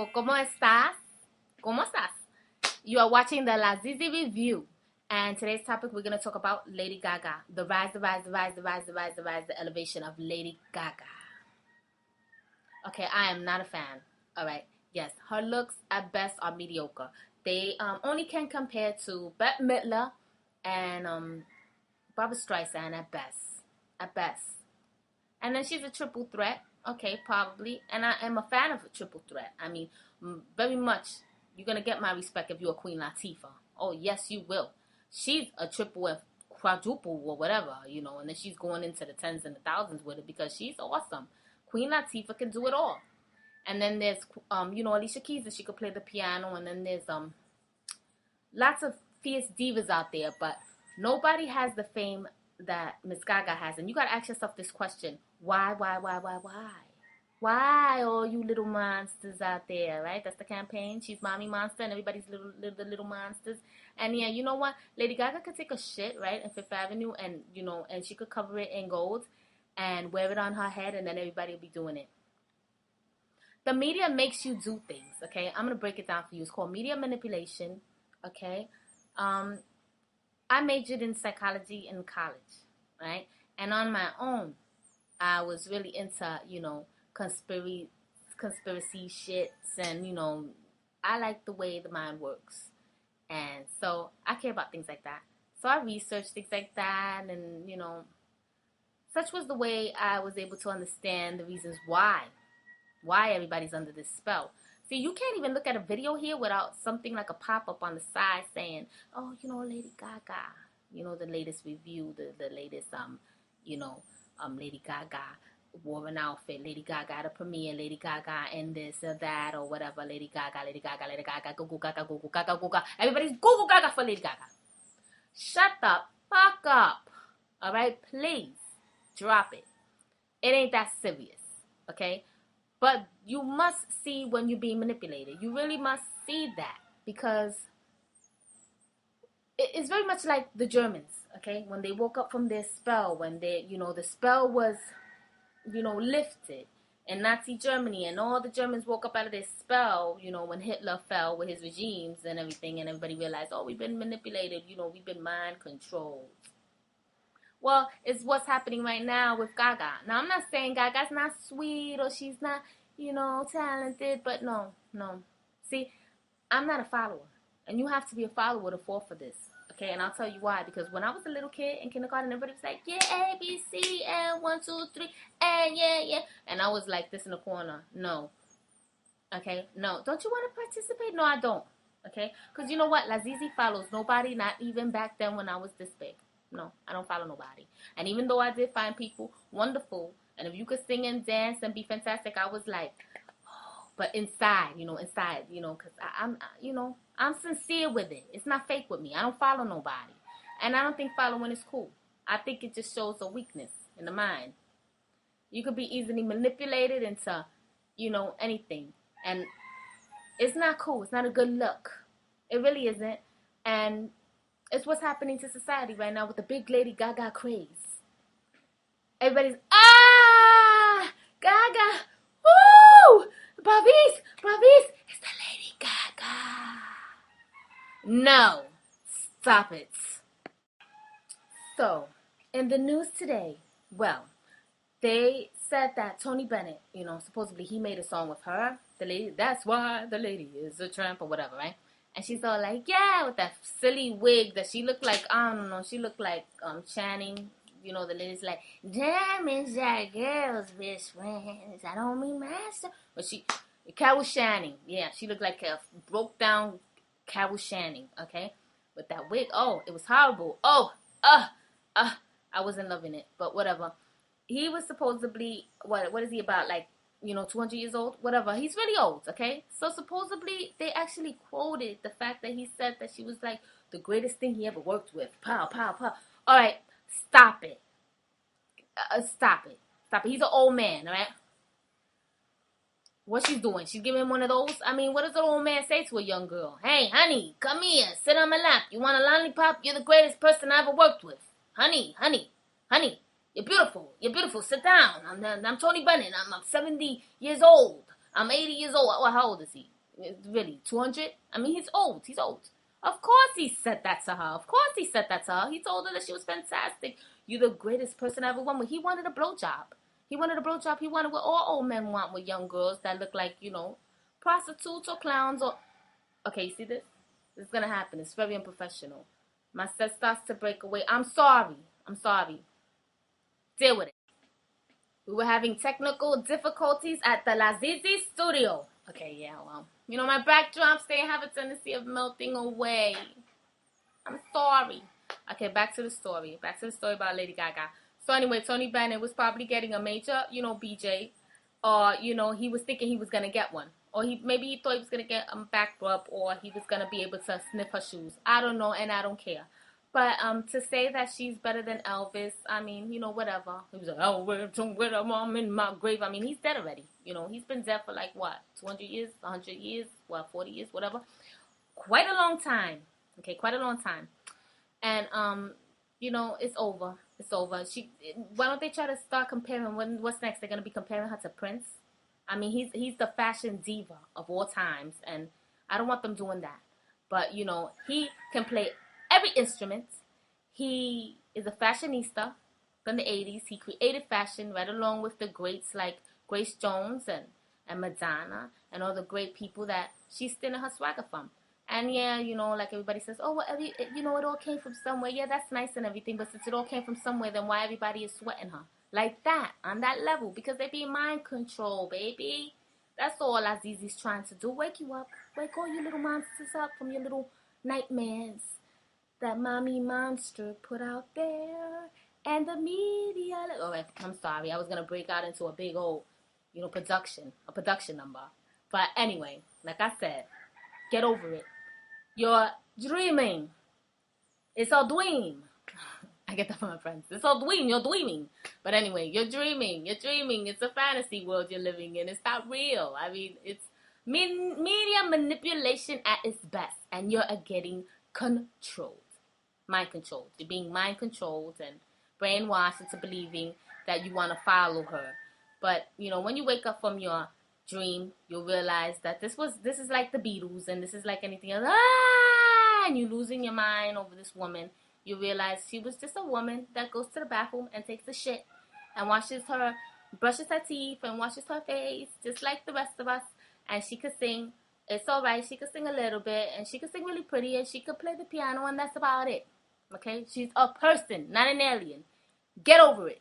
Hello, ¿cómo estás? ¿Cómo estás? You are watching the La Zizi Review. And today's topic, we're going to talk about Lady Gaga. The elevation of Lady Gaga. Okay, I am not a fan. All right. Yes, her looks at best are mediocre. They only can compare to Bette Midler and Barbra Streisand at best. At best. And then she's a triple threat. Okay, probably. And I am a fan of a triple threat. I mean, very much. You're going to get my respect if you're a Queen Latifah. Oh, yes, you will. She's a triple and quadruple or whatever, and then she's going into the tens and the thousands with it because she's awesome. Queen Latifah can do it all. And then there's, Alicia Keys, that she could play the piano. And then there's lots of fierce divas out there, but nobody has the fame that Miss Gaga has. And you got to ask yourself this question. Why? Why all you little monsters out there, right? That's the campaign. She's mommy monster and everybody's little monsters. And yeah, you know what? Lady Gaga could take a shit, right, in Fifth Avenue and, and she could cover it in gold and wear it on her head and then everybody will be doing it. The media makes you do things, okay? I'm going to break it down for you. It's called media manipulation, okay? I majored in psychology in college, right? And on my own, I was really into, conspiracy shits and, I like the way the mind works. And so I care about things like that. So I researched things like that and, such was the way I was able to understand the reasons why everybody's under this spell. See, you can't even look at a video here without something like a pop-up on the side saying, oh, Lady Gaga, the latest review, the latest, Lady Gaga wore an outfit, Lady Gaga at a premiere, Lady Gaga in this or that or whatever, Lady Gaga, GOOGOO Gaga, GOOGOO Gaga, GOOGOO Gaga. Everybody's GOOGOO Gaga for Lady Gaga. Shut the fuck up. All right? Please drop it. It ain't that serious. Okay? But you must see when you're being manipulated. You really must see that because it's very much like the Germans, okay? When they woke up from their spell, when they, the spell was, lifted in Nazi Germany and all the Germans woke up out of their spell, when Hitler fell with his regimes and everything and everybody realized, oh, we've been manipulated, we've been mind controlled. Well, it's what's happening right now with Gaga. Now, I'm not saying Gaga's not sweet or she's not, talented, but no. See, I'm not a follower, and you have to be a follower to fall for this, okay? And I'll tell you why. Because when I was a little kid in kindergarten, everybody was like, yeah, A, B, C, and 1, 2, 3, and yeah. And I was like this in the corner. No. Okay? No. Don't you want to participate? No, I don't. Okay? Because you know what? La Zizi follows nobody, not even back then when I was this big. No, I don't follow nobody. And even though I did find people wonderful, and if you could sing and dance and be fantastic, I was like, oh, but inside, because I'm sincere with it. It's not fake with me. I don't follow nobody. And I don't think following is cool. I think it just shows a weakness in the mind. You could be easily manipulated into, anything. And it's not cool. It's not a good look. It really isn't. And it's what's happening to society right now with the big Lady Gaga craze. Everybody's, Gaga, woo, Bravis, it's the Lady Gaga. No, stop it. So, in the news today, well, they said that Tony Bennett, supposedly he made a song with her, the lady, that's why the lady is a tramp or whatever, right? And she's all like, yeah, with that silly wig that she looked like, I don't know, she looked like Channing. The lady's like, diamonds are girls' best friends. I don't mean master. But Carol Channing. Yeah, she looked like a broke down Carol Channing, okay? With that wig. Oh, it was horrible. I wasn't loving it, but whatever. He was supposedly, what is he about, like, 200 years old, whatever. He's really old, okay? So supposedly they actually quoted the fact that he said that she was like the greatest thing he ever worked with. Pow, pow, pow. All right, stop it. Stop it. He's an old man, all right? What she's doing? She's giving him one of those? I mean, what does an old man say to a young girl? Hey, honey, come here. Sit on my lap. You want a lollipop? You're the greatest person I ever worked with. Honey. You're beautiful. Sit down. I'm Tony Bennett. I'm 70 years old. I'm 80 years old. Well, how old is he? Really, 200? I mean, he's old. He's old. Of course he said that to her. Of course he said that to her. He told her that she was fantastic. You're the greatest person I ever won with. He wanted a blowjob. He wanted a blowjob. He wanted what all old men want with young girls that look like, prostitutes or clowns or... Okay, you see this? This is going to happen. It's very unprofessional. My set starts to break away. I'm sorry. I'm sorry. Deal with it. We were having technical difficulties at the Lazizi studio. Okay, yeah, well, my backdrops, they have a tendency of melting away. I'm sorry. Okay, back to the story. Back to the story about Lady Gaga. So anyway, Tony Bennett was probably getting a major, BJ. Or, he was thinking he was going to get one. Or maybe he thought he was going to get a back rub. Or he was going to be able to sniff her shoes. I don't know, and I don't care. But to say that she's better than Elvis, I mean, whatever. He was like, Elvis, I'm in my grave. I mean, he's dead already. He's been dead for 200 years, 100 years, 40 years, whatever. Quite a long time. Okay, quite a long time. And, it's over. It's over. Why don't they try to start comparing? What's next? They're going to be comparing her to Prince? I mean, he's the fashion diva of all times. And I don't want them doing that. But, he can play every instrument. He is a fashionista from the 80s. He created fashion right along with the greats like Grace Jones and Madonna and all the great people that she's stealing her swagger from. And yeah, like everybody says, oh, well, it all came from somewhere. Yeah, that's nice and everything, but since it all came from somewhere, then why everybody is sweating her? Like that, on that level, because they be mind control, baby. That's all Azizi's trying to do. Wake you up. Wake all you little monsters up from your little nightmares that mommy monster put out there. And the media... Oh, I'm sorry. I was going to break out into a big old, a production number. But anyway, like I said, get over it. You're dreaming. It's a dream. I get that from my friends. It's a dream. You're dreaming. But anyway, you're dreaming. You're dreaming. It's a fantasy world you're living in. It's not real. I mean, it's media manipulation at its best. And you're getting controlled. Mind controlled. You're being mind controlled and brainwashed into believing that you want to follow her. But, when you wake up from your dream, you'll realize that this is like the Beatles and this is like anything else. And you're losing your mind over this woman. You realize she was just a woman that goes to the bathroom and takes a shit and brushes her teeth and washes her face just like the rest of us. And she could sing. It's all right. She could sing a little bit and she could sing really pretty and she could play the piano and that's about it. Okay? She's a person, not an alien. Get over it.